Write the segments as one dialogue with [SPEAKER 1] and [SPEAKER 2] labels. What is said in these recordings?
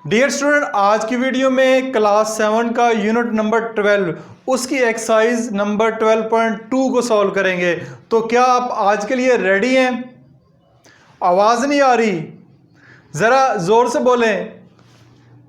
[SPEAKER 1] Dear student, आज की video में क्लास 7 का यूनिट नंबर 12 उसकी एक्सरसाइज नंबर 12.2 को सॉल्व करेंगे। तो क्या आप आज के लिए रेडी हैं? आवाज़ नहीं आ रही, ज़रा ज़ोर से बोलें।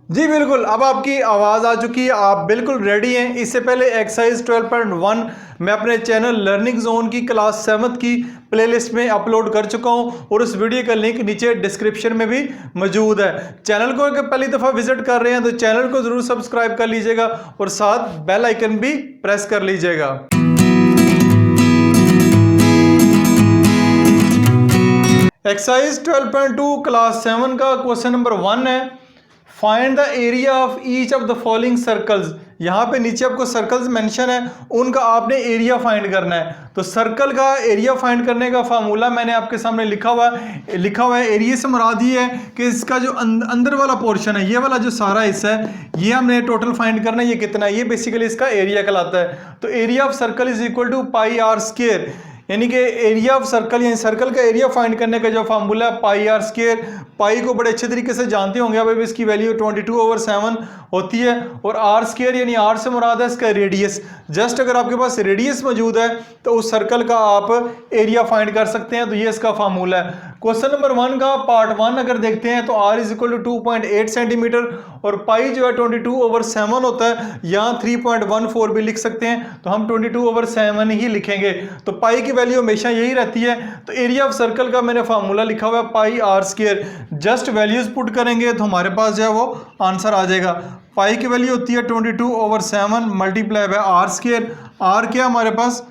[SPEAKER 1] जी बिल्कुल, अब आपकी आवाज़ आ चुकी है, आप बिल्कुल रेडी हैं। इससे पहले एक्सरसाइज 12.1 मैं अपने चैनल लर्निंग जोन की क्लास 7 की प्लेलिस्ट में अपलोड कर चुका हूं और उस वीडियो का लिंक नीचे डिस्क्रिप्शन में भी मौजूद है। चैनल को अगर पहली दफ़ा विजिट कर रहे हैं तो चैनल को ज़रूर सब्सक्राइब कर लीजिएगा और साथ बेल आइकन भी प्रेस कर लीजिएगा। एक्सरसाइज 12.2 क्लास 7 का क्वेश्चन नंबर 1 है, find the area of each of the following circles. यहाँ पे नीचे आपको सर्कल्स मेंशन है, उनका आपने एरिया फाइंड करना है। तो सर्कल का एरिया फाइंड करने का फार्मूला मैंने आपके सामने लिखा हुआ है। एरिया से मुराद ये है कि इसका जो अंदर वाला पोर्शन है, ये वाला जो सारा हिस्सा है, ये हमने टोटल फाइंड करना है। ये कितना है, ये बेसिकली इसका एरिया कहलाता है। तो area of circle is equal to pi are square, यानी कि एरिया ऑफ सर्कल यानी सर्कल का एरिया फाइंड करने का जो फार्मूला है पाई आर स्क्वायर। पाई को बड़े अच्छे तरीके से जानते होंगे आप, इसकी वैल्यू 22/7 होती है और आर स्क्वायर यानी आर से मुराद है इसका रेडियस। जस्ट अगर आपके पास रेडियस मौजूद है तो उस सर्कल का आप एरिया फाइंड कर सकते हैं। तो ये इसका फार्मूला है। क्वेश्चन नंबर 1 का पार्ट 1 अगर देखते हैं तो r is equal to 2.8 centimetre और पाई जो है 22/7 होता है। यहाँ 3.14 भी लिख सकते हैं, तो हम 22/7 ही लिखेंगे। तो पाई की वैल्यू हमेशा यही रहती है। तो एरिया ऑफ सर्कल का मैंने फार्मूला लिखा हुआ है pi are square. Just values put करेंगे तो हमारे पास जो है वो आंसर आ जाएगा। पाई की वैल्यू होती है 22/7 multiply by are square. R क्या हमारे पास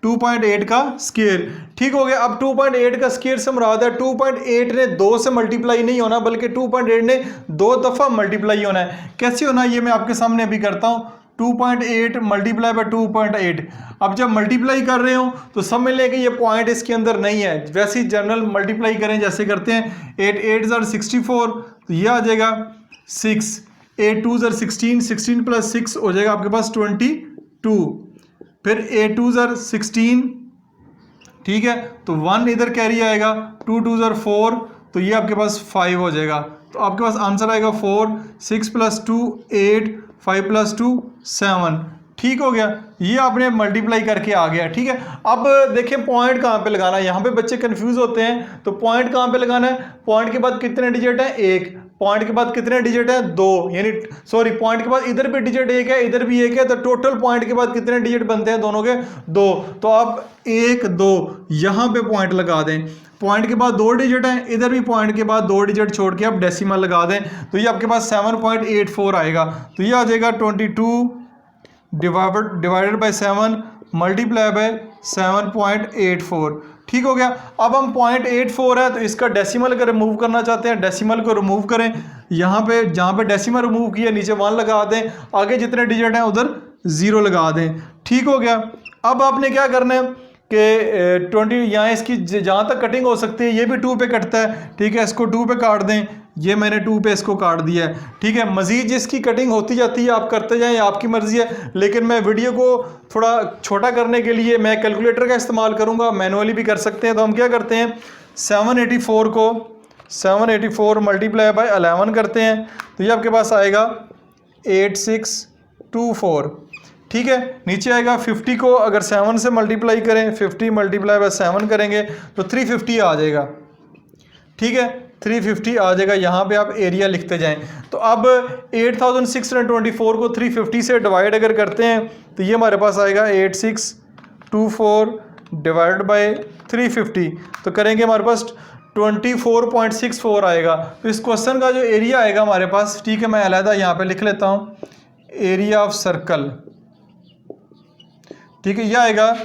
[SPEAKER 1] 2.8 का स्क्वायर। ठीक हो गया। अब 2.8 का स्क्वायर से मुराद है 2.8 ने 2 से मल्टीप्लाई नहीं होना, बल्कि 2.8 ने 2 दफ़ा मल्टीप्लाई होना है। कैसे होना है ये मैं आपके सामने अभी करता हूँ। 2.8 मल्टीप्लाई बाय 2.8। अब जब मल्टीप्लाई कर रहे हो तो समझ लें कि ये पॉइंट इसके अंदर नहीं है। वैसे ही जनरल मल्टीप्लाई करें जैसे करते हैं, 8 8 ज़र 64, तो ये आ जाएगा 6, 8 2 ज़र 16, 16 + 6 हो जाएगा आपके पास 22, फिर 8 2 ज़र 16, ठीक है, तो 1 इधर कैरी आएगा, 2 2 ज़र 4, तो ये आपके पास 5 हो जाएगा। तो आपके पास आंसर आएगा 4, 6 + 2 8, 5 + 2 7। ठीक हो गया, ये आपने मल्टीप्लाई करके आ गया। ठीक है, अब देखें पॉइंट कहाँ पे लगाना है। यहाँ पे बच्चे कंफ्यूज होते हैं, तो पॉइंट कहाँ पे लगाना है। पॉइंट के बाद कितने डिजिट है, 1। पॉइंट के बाद कितने डिजिट है, 2, यानी सॉरी पॉइंट के बाद इधर भी डिजिट 1 है, इधर भी 1 है, तो टोटल पॉइंट के बाद कितने डिजिट बनते हैं दोनों के, 2। तो आप 1 2 यहाँ पे पॉइंट लगा दें। पॉइंट के बाद 2 डिजिट हैं, इधर भी पॉइंट के बाद 2 डिजिट छोड़ के आप डेसिमल लगा दें, तो ये आपके पास 7.84 आएगा। तो ये आ जाएगा 22 डिवाइडेड बाय 7 मल्टीप्लाई बाय 7.84। ठीक हो गया। अब हम 0.84 है तो इसका डेसिमल अगर रिमूव करना चाहते हैं, डेसिमल को रिमूव करें। यहाँ पे जहाँ पे डेसिमल रिमूव किया नीचे 1 लगा दें, आगे जितने डिजिट हैं उधर 0 लगा दें। ठीक हो गया। अब आपने क्या करना है कि 20 यहाँ इसकी जहाँ तक कटिंग हो सकती है, ये भी 2 पे कटता है। ठीक है, इसको 2 पे काट दें, ये मैंने 2 पे इसको काट दिया है। ठीक है, मज़ीद जिसकी कटिंग होती जाती है आप करते जाएं, आपकी मर्ज़ी है। लेकिन मैं वीडियो को थोड़ा छोटा करने के लिए मैं कैलकुलेटर का इस्तेमाल करूँगा, मैनुअली भी कर सकते हैं। तो हम क्या करते हैं, 784 को 784 मल्टीप्लाई बाय 11 करते हैं, तो ये आपके पास आएगा 8624। ठीक है, नीचे आएगा 50 को अगर 7 से मल्टीप्लाई करें, 50 मल्टीप्लाई बाय 7 करेंगे तो 350 आ जाएगा। ठीक है, 350 आ जाएगा। यहाँ पे आप एरिया लिखते जाएं। तो अब 8624 को 350 से डिवाइड अगर करते हैं तो ये हमारे पास आएगा 8624 डिवाइड बाय 350, तो करेंगे हमारे पास 24.64 आएगा। तो इस क्वेश्चन का जो एरिया आएगा हमारे पास, ठीक है, मैं अलहदा यहाँ पे लिख लेता हूँ, एरिया ऑफ सर्कल। ठीक है, यह आएगा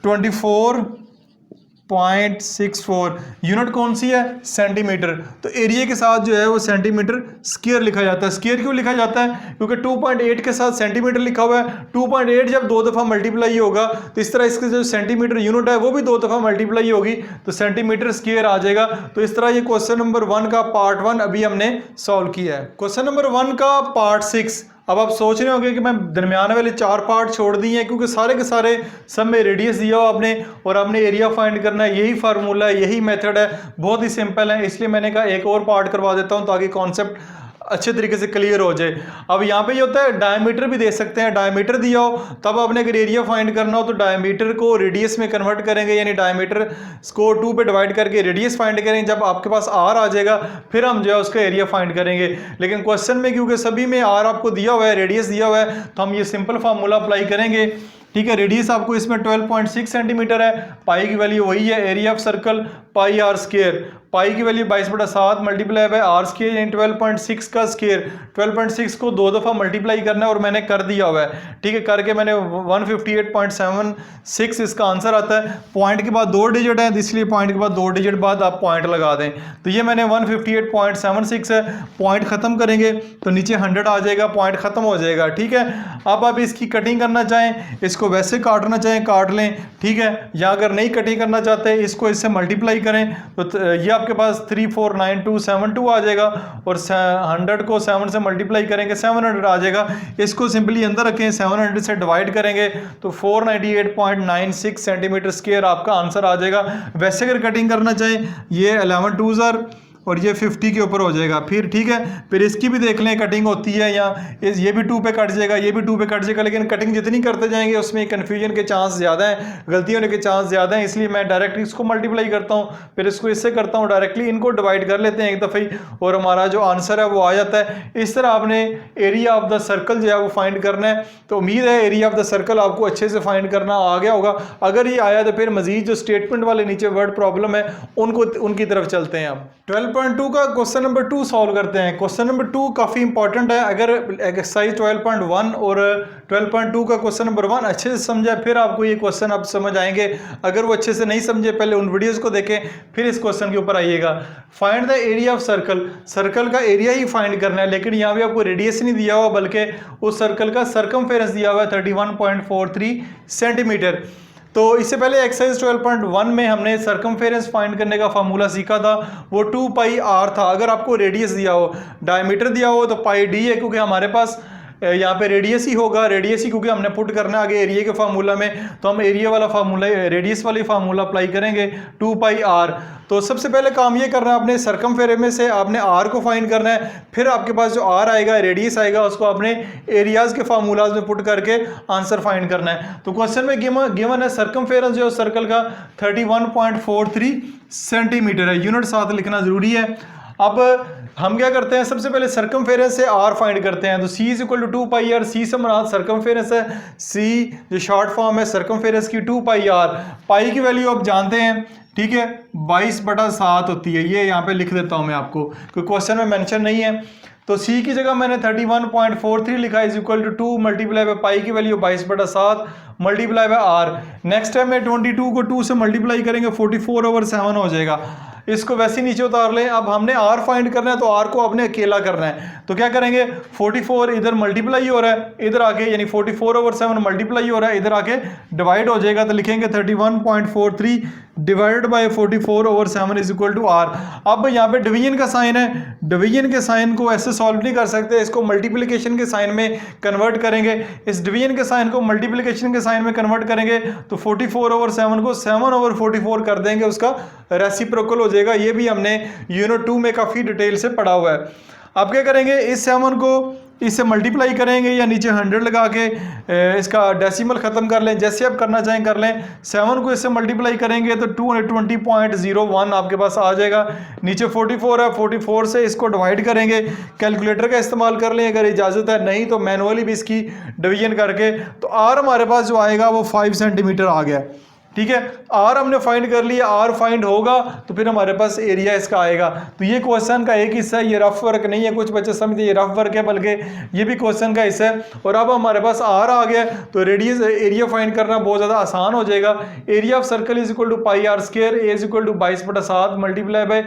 [SPEAKER 1] 24.64। यूनिट कौन सी है, सेंटीमीटर। तो एरिया के साथ जो है वो सेंटीमीटर स्क्वायर लिखा जाता है। स्क्वायर क्यों लिखा जाता है, क्योंकि 2.8 के साथ सेंटीमीटर लिखा हुआ है। 2.8 जब 2 दफ़ा मल्टीप्लाई होगा तो इस तरह इसके जो सेंटीमीटर यूनिट है वो भी 2 दफ़ा मल्टीप्लाई होगी, तो सेंटीमीटर स्क्वायर आ जाएगा। तो इस तरह ये क्वेश्चन नंबर 1 का पार्ट 1 अभी हमने सॉल्व किया है। क्वेश्चन नंबर 1 का पार्ट 6 अब आप सोच रहे होंगे कि मैं दरमियान वाले 4 पार्ट छोड़ दिए हैं क्योंकि सारे के सारे सब में रेडियस दिया हो आपने और आपने एरिया फाइंड करना है, यही फार्मूला है, यही मेथड है, बहुत ही सिंपल है। इसलिए मैंने कहा एक और पार्ट करवा देता हूं ताकि कॉन्सेप्ट अच्छे तरीके से क्लियर हो जाए। अब यहाँ पे ये होता है डायमीटर भी दे सकते हैं, डायमीटर दिया हो तब आपने अगर एरिया फाइंड करना हो तो डायमीटर को रेडियस में कन्वर्ट करेंगे, यानी डायमीटर को 2 पे डिवाइड करके रेडियस फाइंड करेंगे। जब आपके पास आर आ जाएगा फिर हम जो है उसका एरिया फाइंड करेंगे। लेकिन क्वेश्चन में क्योंकि सभी में आर आपको दिया हुआ है, रेडियस दिया हुआ है, तो हम ये सिंपल फार्मूला अप्लाई करेंगे। ठीक है, रेडियस आपको इसमें 12.6 सेंटीमीटर है, पाई की वैल्यू वही है, area of circle pi are square, pi की value 22/7 multiply by are square यानी 12.6 का स्क्वायर। 12.6 को 2 दफ़ा मल्टीप्लाई करना है और मैंने कर दिया हुआ है। ठीक है, करके मैंने 158.76 इसका आंसर आता है। पॉइंट के बाद 2 डिजिट है इसलिए पॉइंट के बाद 2 डिजिट बाद आप पॉइंट लगा दें। तो ये मैंने 158.76 है, पॉइंट ख़त्म करेंगे तो नीचे 100 आ जाएगा, पॉइंट ख़त्म हो जाएगा। ठीक है, अब आप इसकी कटिंग करना चाहें, इसको वैसे काटना चाहें काट लें। ठीक है, या अगर नहीं कटिंग करना चाहते इसको इससे मल्टीप्लाई करें तो ये आपके पास 349272 आ जाएगा और 100 को 7 से मल्टीप्लाई करेंगे 700 आ जाएगा। इसको सिंपली अंदर रखें, 700 से डिवाइड करेंगे तो 498.96 सेंटीमीटर स्क्वायर आपका आंसर आ जाएगा। वैसे अगर कटिंग करना चाहें ये 11 2s और ये 50 के ऊपर हो जाएगा फिर। ठीक है, फिर इसकी भी देख लें कटिंग होती है या ये भी 2 पे कट जाएगा, ये भी 2 पे कट जाएगा, लेकिन कटिंग जितनी करते जाएंगे उसमें कन्फ्यूजन के चांस ज़्यादा हैं, गलती होने के चांस ज़्यादा हैं। इसलिए मैं डायरेक्ट इसको मल्टीप्लाई करता हूँ, फिर इसको इससे करता हूँ, डायरेक्टली इनको डिवाइड कर लेते हैं एक दफ़े और हमारा जो आंसर है वो आ जाता है। इस तरह आपने एरिया ऑफ द सर्कल जो है वो फाइंड करना है। तो उम्मीद है एरिया ऑफ द सर्कल आपको अच्छे से फाइंड करना आ गया होगा। अगर ये आया तो फिर मजीद जो स्टेटमेंट वाले नीचे वर्ड प्रॉब्लम है उनकी तरफ चलते हैं। अब 12.2 का क्वेश्चन नंबर 2 सॉल्व करते हैं। क्वेश्चन नंबर 2 काफ़ी इंपॉर्टेंट है। अगर एक्सरसाइज 12.1 और 12.2 का क्वेश्चन नंबर 1 अच्छे से समझा फिर आपको ये क्वेश्चन अब समझ आएंगे। अगर वो अच्छे से नहीं समझे पहले उन वीडियोस को देखें फिर इस क्वेश्चन के ऊपर आइएगा। Find the area of circle, circle का एरिया ही फाइंड करना है, लेकिन यहाँ पे आपको रेडियस नहीं दिया हुआ बल्कि उस सर्कल का सर्कमफेरेंस दिया हुआ है 31.43 सेंटीमीटर। तो इससे पहले एक्सरसाइज 12.1 में हमने सर्कमफेरेंस फाइंड करने का फार्मूला सीखा था, वो 2 पाई आर था। अगर आपको रेडियस दिया हो, डायमीटर दिया हो तो पाई डी है, क्योंकि हमारे पास यहाँ पे रेडियस ही होगा, रेडियस ही क्योंकि हमने पुट करना है आगे एरिया के फार्मूला में, तो हम एरिया वाला फार्मूला रेडियस वाली फार्मूला अप्लाई करेंगे 2 पाई आर। तो सबसे पहले काम ये करना है आपने सर्कमफेरेंस में से आपने आर को फाइंड करना है, फिर आपके पास जो आर आएगा रेडियस आएगा उसको आपने एरियाज के फार्मूलाज में पुट करके आंसर फाइंड करना है। तो क्वेश्चन में गिवन है सर्कमफेरेंस जो सर्कल का 31.43 सेंटीमीटर है, यूनिट साथ लिखना जरूरी है। अब हम क्या करते हैं, सबसे पहले सर्कमफेरेंस से आर फाइंड करते हैं। तो C is equal to 2 pi R, C से मुराद सर्कमफेरेंस है, सी जो शॉर्ट फॉर्म है सर्कमफेरेंस की 2 पाई आर। पाई की वैल्यू आप जानते हैं, ठीक है, 22/7 होती है। ये यहाँ पे लिख देता हूँ मैं आपको, कोई क्वेश्चन में मेंशन नहीं है। तो सी की जगह मैंने 31.43 लिखा is equal to 2 multiply by pi की value 22/7 multiply by R. Next time में 22 को 2 से मल्टीप्लाई करेंगे 44/7 हो जाएगा। इसको वैसे नीचे उतार लें। अब हमने आर फाइंड करना है तो आर को आपने अकेला करना है, तो क्या करेंगे 44 इधर मल्टीप्लाई हो रहा है, इधर आके यानी 44/7 मल्टीप्लाई हो रहा है, इधर आके डिवाइड हो जाएगा। तो लिखेंगे 31.43 divided by 44/7 is equal to r. अब यहाँ पे डिवीजन का साइन है, डिवीजन के साइन को ऐसे सॉल्व नहीं कर सकते, इसको मल्टीप्लिकेशन के साइन में कन्वर्ट करेंगे। इस डिवीजन के साइन को मल्टीप्लिकेशन के साइन में कन्वर्ट करेंगे तो 44/7 को 7/44 कर देंगे, उसका रेसिप्रोकल हो जाएगा। ये भी हमने यूनिट 2 में काफ़ी डिटेल से पढ़ा हुआ है। अब क्या करेंगे, इस 7 को इससे मल्टीप्लाई करेंगे या नीचे 100 लगा के इसका डेसिमल ख़त्म कर लें, जैसे आप करना चाहें कर लें। 7 को इससे मल्टीप्लाई करेंगे तो 220.01 आपके पास आ जाएगा। नीचे 44 है, 44 से इसको डिवाइड करेंगे, कैलकुलेटर का इस्तेमाल कर लें अगर इजाज़त है, नहीं तो मैनुअली भी इसकी डिवीजन करके। तो आर हमारे पास जो आएगा वो 5 सेंटीमीटर आ गया। ठीक है, आर हमने फाइंड कर लिया, आर फाइंड होगा तो फिर हमारे पास एरिया इसका आएगा। तो ये क्वेश्चन का एक हिस्सा है, ये रफ वर्क नहीं है, कुछ बच्चे समझते ये रफ वर्क है, बल्कि ये भी क्वेश्चन का हिस्सा है। और अब हमारे पास आर आ गया तो रेडियस एरिया फाइंड करना बहुत ज़्यादा आसान हो जाएगा। Area of circle is equal to pi are square, A is equal to 22/7 multiply by,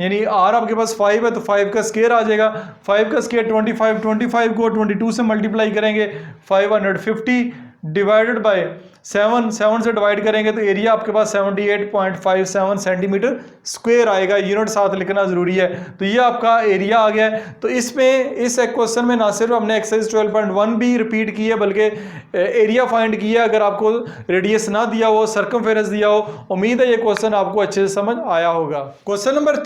[SPEAKER 1] यानी आर आपके पास 5 है तो 5 का स्क्वायर आ जाएगा। 5 का स्क्वायर 25 को 22 से मल्टीप्लाई करेंगे 550 डिवाइडेड बाय 7 से डिवाइड करेंगे तो एरिया आपके पास 78.57 सेंटीमीटर स्क्वायर आएगा। यूनिट साथ लिखना जरूरी है। तो ये आपका एरिया आ गया है। तो इसमें इस क्वेश्चन में ना सिर्फ हमने एक्सरसाइज 12.1 भी रिपीट की है बल्कि एरिया फाइंड किया। अगर आपको रेडियस ना दिया हो, सर्कमफेरेंस दिया हो, उम्मीद है ये क्वेश्चन आपको अच्छे से समझ आया होगा। क्वेश्चन नंबर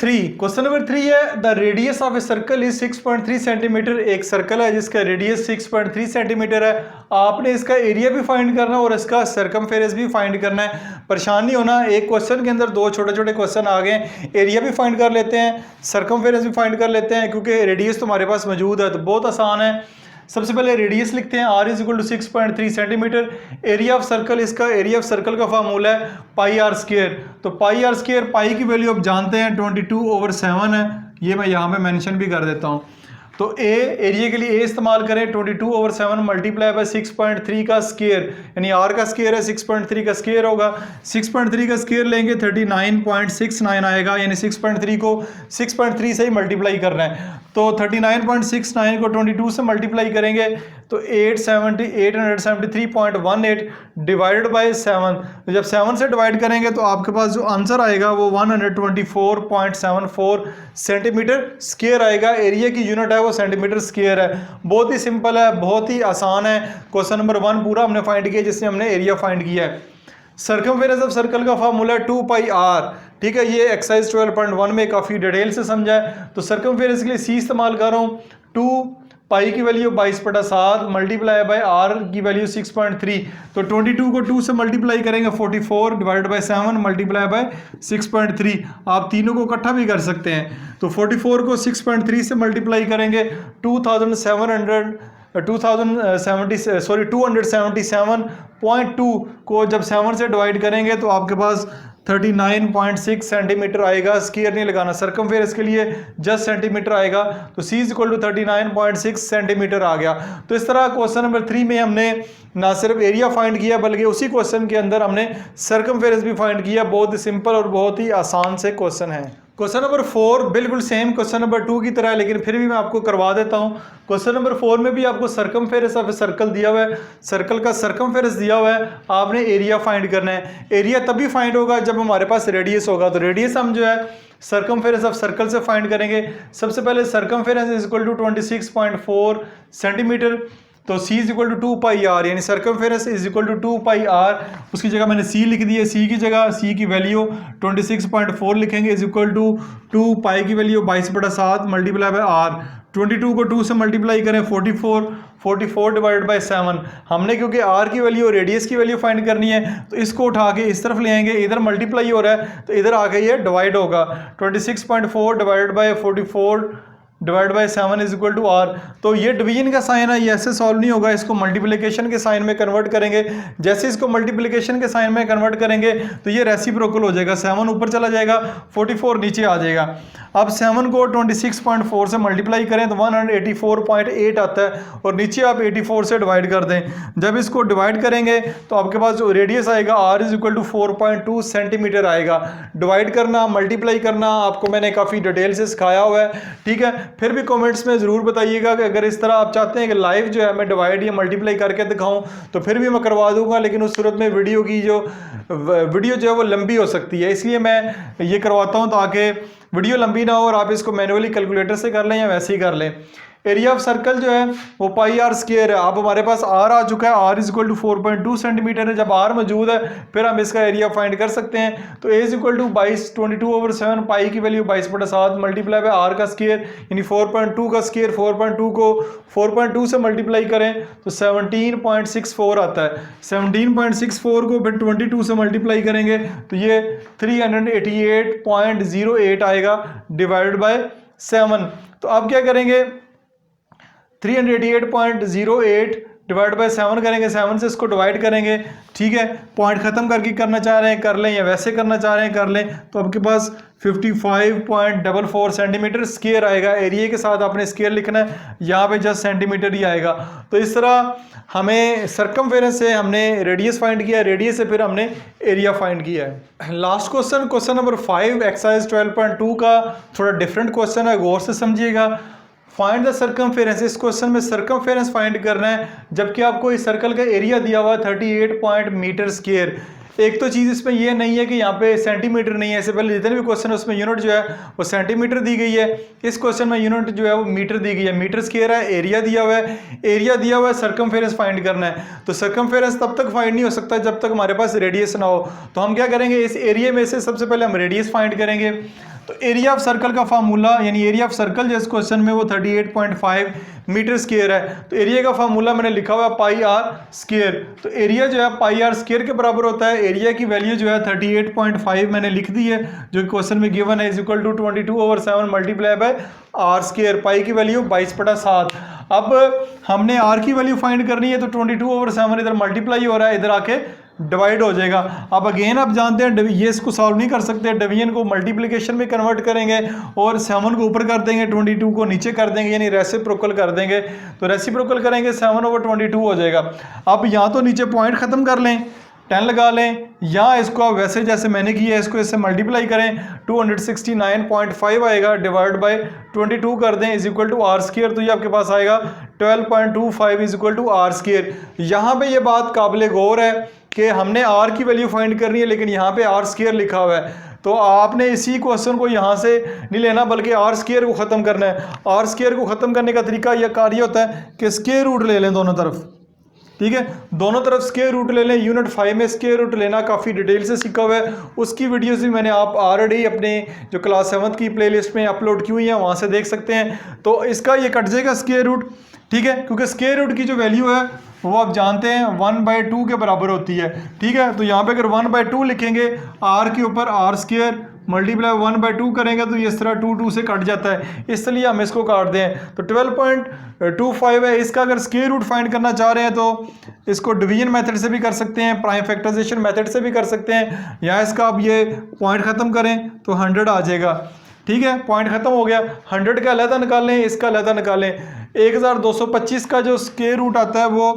[SPEAKER 1] 3 है the radius of a circle is 6.3 centimetre. एक सर्कल है जिसका रेडियस 6.3 सेंटीमीटर है। आपने इसका एरिया भी फाइंड करना है और इसका सर्कमफेरेंस भी फाइंड करना है। परेशान नहीं होना, एक क्वेश्चन के अंदर दो छोटे छोटे क्वेश्चन आ गए। एरिया भी फाइंड कर लेते हैं, सर्कमफेरेंस भी फाइंड कर लेते हैं, क्योंकि रेडियस तो हमारे पास मौजूद है। तो बहुत आसान है। सबसे पहले रेडियस लिखते हैं, r is equal to 6.3 centimetre. Area of circle, इसका एरिया ऑफ सर्कल का फार्मूला है पाई आर स्क्वायर। तो पाई आर स्क्वायर, पाई की वैल्यू आप जानते हैं 22/7 है। ये मैं यहाँ पे मेंशन भी कर देता हूँ। तो ए एरिया के लिए ए इस्तेमाल करें, 22/7 मल्टीप्लाई बाय 6.3 का स्क्वायर, यानी आर का स्क्वायर है 6.3 का स्क्वायर होगा। 6.3 का स्क्वायर लेंगे 39.69 आएगा, यानी 6.3 को 6.3 से ही मल्टीप्लाई करना है। तो 39.69 को 22 से मल्टीप्लाई करेंगे तो 873.18 डिवाइडेड बाय 7। तो जब 7 से डिवाइड करेंगे तो आपके पास जो आंसर आएगा वो 124.74 सेंटीमीटर स्क्वायर आएगा। एरिया की यूनिट है वो सेंटीमीटर स्क्वायर है। बहुत ही सिंपल है, बहुत ही आसान है। क्वेश्चन नंबर 1 पूरा हमने फाइंड किया जिसमें हमने एरिया फाइंड किया है। सर्कमफेरेंस ऑफ सर्कल का फार्मूला है 2 पाई आर। ठीक है, ये एक्सरसाइज 12.1 में काफ़ी डिटेल से समझा है। तो सर्कमफेरेंस के लिए सी इस्तेमाल कर रहा हूँ। 2 पाई की वैल्यू 22/7 मल्टीप्लाई बाय आर की वैल्यू 6.3। तो 22 को 2 से मल्टीप्लाई करेंगे 44 डिवाइड बाय 7 मल्टीप्लाई बाय 6.3। आप तीनों को इकट्ठा भी कर सकते हैं। तो 44 को 6.3 से मल्टीप्लाई करेंगे 277.2 को जब 7 से डिवाइड करेंगे तो आपके पास 39.6 सेंटीमीटर आएगा। स्क्वायर नहीं लगाना, सर्कमफेरेंस के लिए जस्ट सेंटीमीटर आएगा। तो C is equal to 39.6 centimetre आ गया। तो इस तरह क्वेश्चन नंबर 3 में हमने ना सिर्फ एरिया फाइंड किया बल्कि उसी क्वेश्चन के अंदर हमने सर्कमफेरेंस भी फाइंड किया। बहुत ही सिंपल और बहुत ही आसान से क्वेश्चन है। क्वेश्चन नंबर 4 बिल्कुल सेम क्वेश्चन नंबर 2 की तरह है, लेकिन फिर भी मैं आपको करवा देता हूं। क्वेश्चन नंबर 4 में भी आपको सर्कमफेरेंस ऑफ सर्कल दिया हुआ है, सर्कल का सर्कमफेरेंस दिया हुआ है। आपने एरिया फाइंड करना है। एरिया तभी फाइंड होगा जब हमारे पास रेडियस होगा। तो रेडियस हम जो है सर्कमफेरेंस ऑफ सर्कल से फाइंड करेंगे। सबसे पहले circumference is equal to 26.4 centimetre. तो C is equal to 2 pi R, यानी circumference is equal to 2 pi R. उसकी जगह मैंने C लिख दी है। C की जगह C की वैल्यू 26.4 लिखेंगे इज इक्वल टू 2 पाई की वैल्यू 22/7 मल्टीप्लाई बाय आर। 22 को 2 से मल्टीप्लाई करें 44 डिवाइडेड बाय 7। हमने क्योंकि R की वैल्यू और रेडियस की वैल्यू फाइंड करनी है तो इसको उठा के इस तरफ ले आएंगे। इधर मल्टीप्लाई हो रहा है तो इधर आके ये डिवाइड होगा। 26.4 divided by 44 divide by 7 is equal to r. तो ये डिवीजन का साइन है, ये ऐसे सॉल्व नहीं होगा। इसको मल्टीप्लिकेशन के साइन में कन्वर्ट करेंगे। जैसे इसको मल्टीप्लिकेशन के साइन में कन्वर्ट करेंगे तो ये रेसिप्रोकल हो जाएगा। 7 ऊपर चला जाएगा, 44 नीचे आ जाएगा। अब 7 को 26.4 से मल्टीप्लाई करें तो 184.8 आता है और नीचे आप 84 से डिवाइड कर दें। जब इसको डिवाइड करेंगे तो आपके पास जो रेडियस आएगा r is equal to 4.2 centimetre आएगा। डिवाइड करना, मल्टीप्लाई करना आपको मैंने काफ़ी डिटेल से सिखाया हुआ है। ठीक है, फिर भी कमेंट्स में ज़रूर बताइएगा कि अगर इस तरह आप चाहते हैं कि लाइव जो है मैं डिवाइड या मल्टीप्लाई करके दिखाऊं तो फिर भी मैं करवा दूंगा, लेकिन उस सूरत में वीडियो जो है वो लंबी हो सकती है। इसलिए मैं ये करवाता हूं ताकि वीडियो लंबी ना हो और आप इसको मैनुअली कैलकुलेटर से कर लें या वैसे ही कर लें। एरिया ऑफ सर्कल जो है वो पाई आर स्क्वायर है। अब हमारे पास आर आ चुका है, r is equal to 4.2 centimetre है। जब आर मौजूद है फिर हम इसका एरिया फाइंड कर सकते हैं। तो ए इज इक्वल टू 22/7 पाई की वैल्यू 22/7 मल्टीप्लाई बाय आर का स्क्वायर, यानी 4.2 का स्क्वायर। 4.2 को 4.2 से मल्टीप्लाई करें तो 17.64 आता है। 17.64 को फिर 22 से मल्टीप्लाई करेंगे तो ये 388.08 आएगा डिवाइडेड बाय 7। तो अब क्या करेंगे, 388.08 डिवाइड बाय 7 करेंगे। 7 से इसको डिवाइड करेंगे। ठीक है, पॉइंट खत्म करके करना चाह रहे हैं कर लें या वैसे करना चाह रहे हैं कर लें। तो आपके पास 55.44 सेंटीमीटर स्क्वायर आएगा। एरिया के साथ आपने स्क्वायर लिखना है, यहाँ पे जस्ट सेंटीमीटर ही आएगा। तो इस तरह हमें सर्कमफेरेंस से हमने रेडियस फाइंड किया, रेडियस से फिर हमने एरिया फाइंड किया है। लास्ट क्वेश्चन नंबर 5 एक्सरसाइज 12.2 का थोड़ा डिफरेंट क्वेश्चन है, गौर से समझिएगा। फाइंड द सर्कमफेरेंस, इस क्वेश्चन में सर्कमफेरेंस फाइंड करना है, जबकि आपको इस सर्कल का एरिया दिया हुआ है 38 पॉइंट मीटर स्क्वायर। एक तो चीज़ इसमें ये नहीं है कि यहाँ पे सेंटीमीटर नहीं है, इससे पहले जितने भी क्वेश्चन है उसमें यूनिट जो है वो सेंटीमीटर दी गई है, इस क्वेश्चन में यूनिट जो है वो मीटर दी गई है, मीटर स्क्वायर है, एरिया दिया हुआ है, एरिया दिया हुआ है, सर्कमफेरेंस फाइंड करना है। तो सर्कमफेरेंस तब तक फाइंड नहीं हो सकता जब तक हमारे पास रेडियस ना हो। तो हम क्या करेंगे, इस एरिया में से सबसे पहले हम रेडियस फाइंड करेंगे। तो एरिया ऑफ सर्कल का फार्मूला, यानी एरिया ऑफ सर्कल जो इस क्वेश्चन में वो 38.5 मीटर स्क्वायर है। तो एरिया का फार्मूला मैंने लिखा हुआ है पाई आर स्क्वायर। तो एरिया जो है पाई आर स्क्वायर के बराबर होता है। एरिया की वैल्यू जो है 38.5 मैंने लिख दी है, जो क्वेश्चन में गिवन है, is equal to 22/7 multiply by are square. Pi की वैल्यू 22/7। अब हमने आर की वैल्यू फाइंड करनी है, तो 22/7 इधर मल्टीप्लाई हो रहा है, इधर आके डिवाइड हो जाएगा। अब अगेन आप जानते हैं ये इसको सॉल्व नहीं कर सकते, डिवीजन को मल्टीप्लिकेशन में कन्वर्ट करेंगे और 7 को ऊपर कर देंगे, 22 को नीचे कर देंगे, यानी रेसिप्रोकल कर देंगे। तो रेसिप्रोकल करेंगे 7/22 हो जाएगा। अब यहाँ तो नीचे पॉइंट खत्म कर लें, 10 लगा लें, या इसको आप वैसे जैसे मैंने किया है इसको इससे मल्टीप्लाई करें, 269.5 आएगा, डिवाइड बाय 22 कर दें, is equal to r square. तो ये आपके पास आएगा 12.25 is equal to r square. यहाँ पे ये बात काबिल गौर है कि हमने आर की वैल्यू फाइंड करनी है, लेकिन यहाँ पे आर स्क्वायर लिखा हुआ है। तो आपने इसी क्वेश्चन को यहाँ से नहीं लेना, बल्कि आर स्क्वायर को ख़त्म करना है। आर स्क्वायर को ख़त्म करने का तरीका यह कार्य होता है कि स्क्वायर रूट ले लें दोनों तरफ, ठीक है, दोनों तरफ स्क्वायर रूट ले लें। यूनिट 5 में स्क्वायर रूट लेना काफ़ी डिटेल से सीखा हुआ है, उसकी वीडियोस भी मैंने आप ऑलरेडी अपने जो क्लास 7 की प्लेलिस्ट में अपलोड की हुई है, वहाँ से देख सकते हैं। तो इसका ये कट जाएगा स्क्वायर रूट, ठीक है, क्योंकि स्क्वायर रूट की जो वैल्यू है वो आप जानते हैं 1/2 के बराबर होती है, ठीक है। तो यहाँ पे अगर 1/2 लिखेंगे, आर के ऊपर आर स्क्वायर मल्टीप्लाई 1/2 करेंगे तो ये इस तरह 2 से कट जाता है, इसलिए हम इसको काट दें। तो 12.25 है, इसका अगर स्क्वायर रूट फाइंड करना चाह रहे हैं तो इसको डिवीजन मेथड से भी कर सकते हैं, प्राइम फैक्टराइजेशन मेथड से भी कर सकते हैं, या इसका आप ये पॉइंट ख़त्म करें तो 100 आ जाएगा, ठीक है। पॉइंट ख़त्म हो गया, 100 का अलहदा निकालें, इसका अलहदा निकालें। 1225 का जो स्क्वायर रूट आता है वो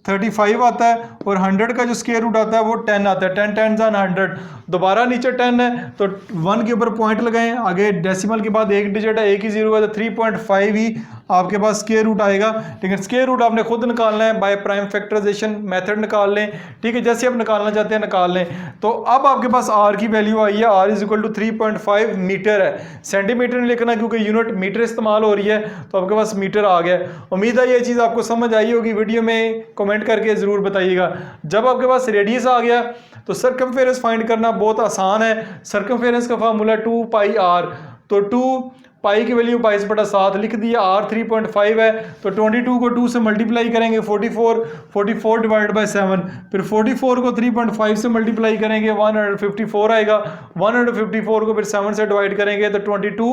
[SPEAKER 1] 35 आता है, और 100 का जो स्क्वायर रूट आता है वो 10 आता है। 10 10 100, दोबारा नीचे 10 है तो 1 के ऊपर पॉइंट लगाएं, आगे डेसिमल के बाद एक डिजिट है, एक ही जीरो है, तो 3.5 ही आपके पास स्क्वायर रूट आएगा। लेकिन स्क्वायर रूट आपने खुद निकालना है, बाय प्राइम फैक्टराइजेशन मेथड निकाल लें, ठीक है, जैसे आप निकालना चाहते हैं निकाल लें। तो अब आपके पास आर की वैल्यू आई है, r is equal to 3.5 metre है, सेंटीमीटर नहीं लिखना क्योंकि यूनिट मीटर इस्तेमाल हो रही है, तो आपके पास मीटर आ गया। उम्मीद है ये चीज़ आपको समझ आई होगी, वीडियो में कमेंट करके ज़रूर बताइएगा। जब आपके पास रेडियस आ गया तो सर्कमफेरेंस फाइंड करना बहुत आसान है। सर्कमफेरेंस का फार्मूला 2 पाई आर, तो 2 पाई की वैल्यू 22/7 लिख दिया, आर 3.5 है, तो 22 को 2 से मल्टीप्लाई करेंगे 44 डिवाइड बाय 7, फिर 44 को 3.5 से मल्टीप्लाई करेंगे 154 आएगा, 154 को फिर 7 से डिवाइड करेंगे तो 22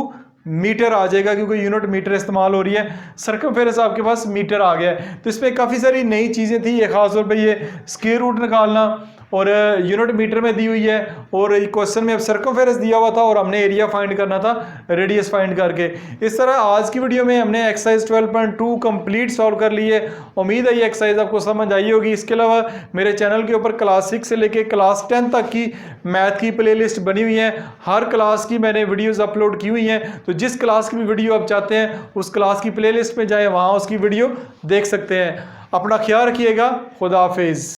[SPEAKER 1] मीटर आ जाएगा, क्योंकि यूनिट मीटर इस्तेमाल हो रही है। सर्कमफेरेंस आपके पास मीटर आ गया है। तो इसमें काफ़ी सारी नई चीज़ें थी, ये खास तौर पे ये स्क्वायर रूट निकालना और यूनिट मीटर में दी हुई है, और क्वेश्चन में अब सर्कमफेरेंस दिया हुआ था और हमने एरिया फाइंड करना था रेडियस फाइंड करके। इस तरह आज की वीडियो में हमने एक्सरसाइज 12.2 कंप्लीट सॉल्व कर ली है। उम्मीद है ये एक्सरसाइज आपको समझ आई होगी। इसके अलावा मेरे चैनल के ऊपर क्लास 6 से लेके क्लास 10 तक की मैथ की प्लेलिस्ट बनी हुई है, हर क्लास की मैंने वीडियोज़ अपलोड की हुई हैं। तो जिस क्लास की भी वीडियो आप चाहते हैं उस क्लास की प्लेलिस्ट में जाएँ, वहाँ उसकी वीडियो देख सकते हैं। अपना ख्याल रखिएगा, खुदा हाफिज़।